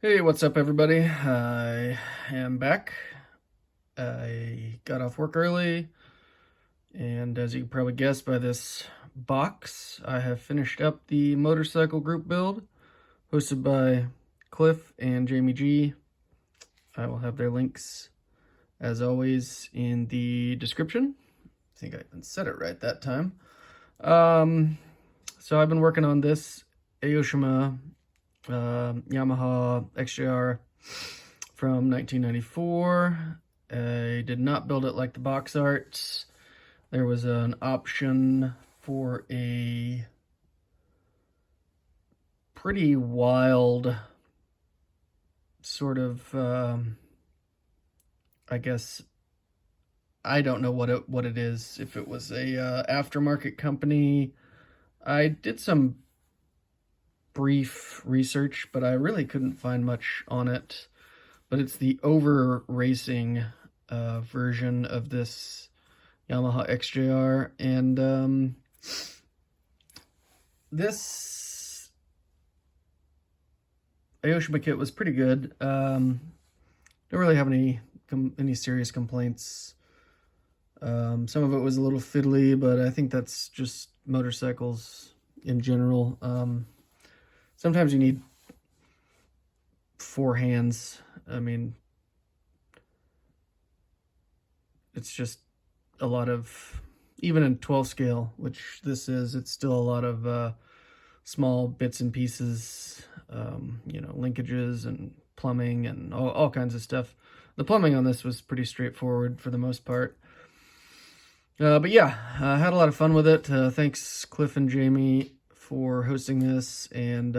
Hey, what's up, everybody? I am back. I got off work early, and as you can probably guess by this box, I have finished up the motorcycle group build hosted by Cliff and Jamie G. I will have their links, as always, in the description. I think I even said it right that time. Um, so I've been working on this Aoshima Yamaha XJR from 1994. I did not build it like the box art. There was an option for a pretty wild sort of, I guess, I don't know what it is. If it was a aftermarket company, I did some brief research, but I really couldn't find much on it. But it's the over racing version of this Yamaha XJR, and this Aoshima kit was pretty good. Don't really have any serious complaints. Some of it was a little fiddly, but I think that's just motorcycles in general. Sometimes you need four hands. I mean, it's just a lot of, even in 12 scale, which this is, it's still a lot of small bits and pieces, linkages and plumbing and all kinds of stuff. The plumbing on this was pretty straightforward for the most part. But yeah, I had a lot of fun with it. Thanks, Cliff and Jamie, for hosting this, and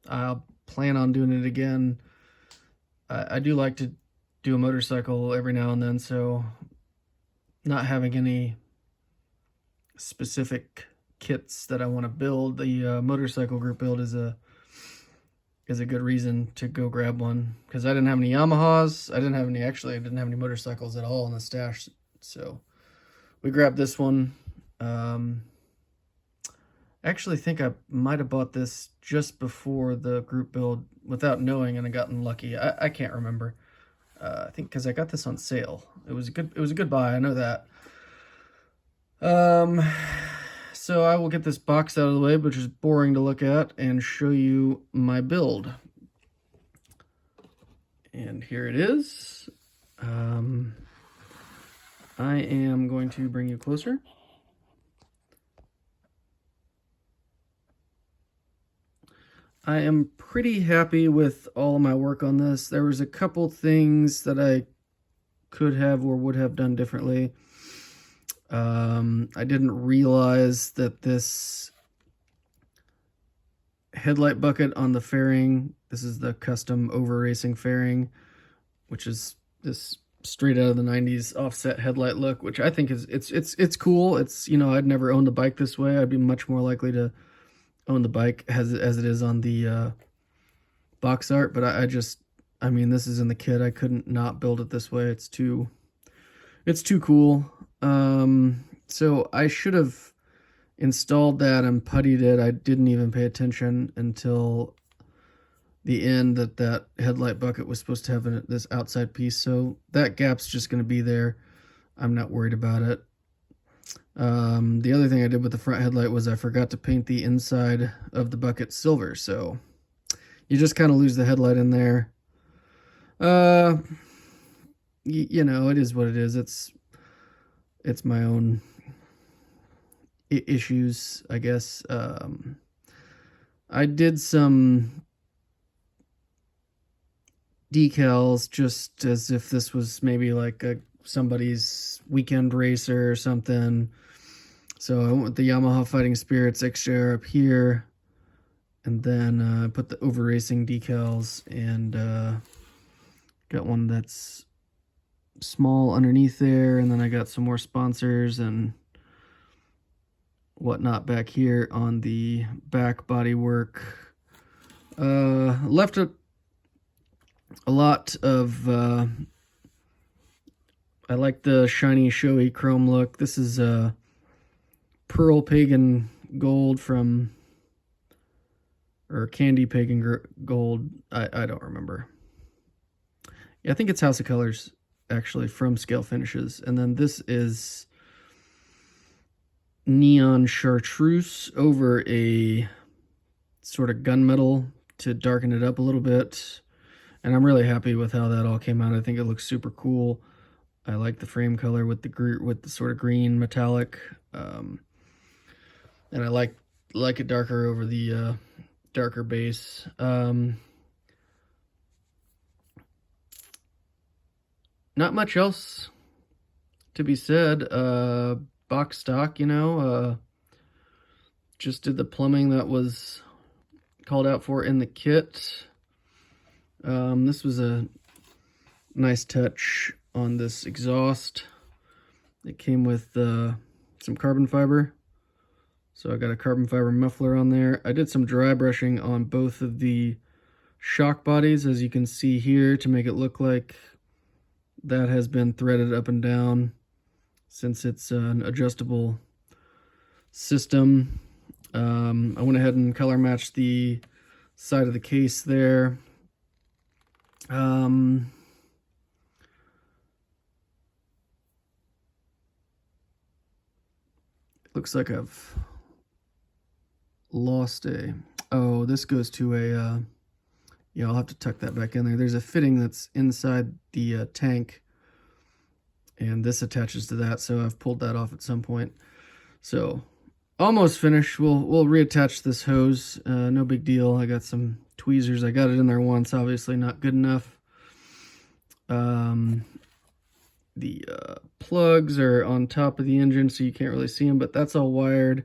I'll plan on doing it again. I do like to do a motorcycle every now and then, so not having any specific kits that I want to build, the motorcycle group build is a good reason to go grab one, because I didn't have any Yamahas. I didn't have any motorcycles at all in the stash, so we grabbed this one. I actually think I might have bought this just before the group build without knowing, and I gotten lucky. I can't remember. I think because I got this on sale. It was a good buy. I know that. Um, so I will get this box out of the way, which is boring to look at, and show you my build. And here it is. I am going to bring you closer. I am pretty happy with all of my work on this. There was a couple things that I could have or would have done differently. I didn't realize that this headlight bucket on the fairing, this is the custom over racing fairing, which is this straight out of the 90s offset headlight look, which I think is it's cool. It's, I'd never owned the bike this way. I'd be much more likely to own the bike as it is on the box art, but I mean, this is in the kit. I couldn't not build it this way. It's too cool. So I should have installed that and puttied it. I didn't even pay attention until the end that headlight bucket was supposed to have this outside piece. So that gap's just going to be there. I'm not worried about it. The other thing I did with the front headlight was I forgot to paint the inside of the bucket silver. So you just kind of lose the headlight in there. It is what it is. It's my own issues, I guess. I did some decals just as if this was maybe like somebody's weekend racer or something. So I went with the Yamaha Fighting Spirits XJR up here, and then put the over racing decals, and got one that's small underneath there, and then I got some more sponsors and whatnot back here on the back body work. Left a lot of I like the shiny showy chrome look. This is Pearl Pagan Gold from or Candy Pagan Gold. I don't remember. Yeah, I think it's House of Colors, actually, from Scale Finishes. And then this is Neon Chartreuse over a sort of gunmetal to darken it up a little bit. And I'm really happy with how that all came out. I think it looks super cool. I like the frame color with the sort of green metallic, and I like it darker over the darker base. Not much else to be said. Box stock, you know. Just did the plumbing that was called out for in the kit. This was a nice touch on this exhaust. It came with some carbon fiber. So I got a carbon fiber muffler on there. I did some dry brushing on both of the shock bodies, as you can see here, to make it look like that has been threaded up and down, since it's an adjustable system. I went ahead and color matched the side of the case there. Looks like I've lost oh, this goes to a, yeah, I'll have to tuck that back in there. There's a fitting that's inside the tank, and this attaches to that, so I've pulled that off at some point. So, almost finished. We'll reattach this hose. No big deal. I got some tweezers. I got it in there once, obviously not good enough. The plugs are on top of the engine, so you can't really see them, but that's all wired.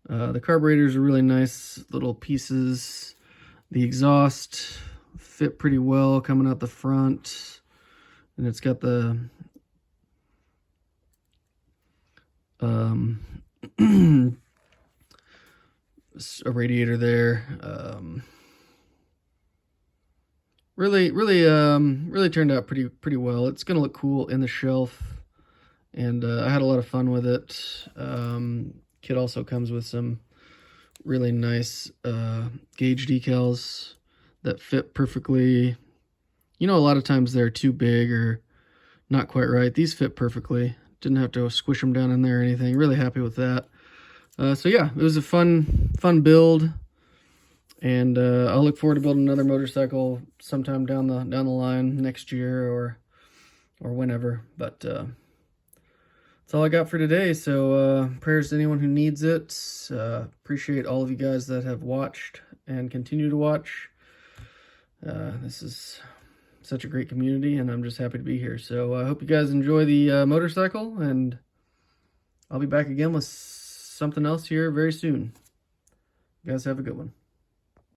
The carburetors are really nice little pieces. The exhaust fit pretty well coming out the front, and it's got the a radiator there. Really turned out pretty well. It's gonna look cool in the shelf, and I had a lot of fun with it. Kit also comes with some really nice gauge decals that fit perfectly. You know, a lot of times they're too big or not quite right. These fit perfectly. Didn't have to squish them down in there or anything. Really happy with that. So yeah, it was a fun build. And I'll look forward to building another motorcycle sometime down the line next year or whenever. But that's all I got for today. So prayers to anyone who needs it. Appreciate all of you guys that have watched and continue to watch. This is such a great community, and I'm just happy to be here. So I hope you guys enjoy the motorcycle, and I'll be back again with something else here very soon. You guys have a good one.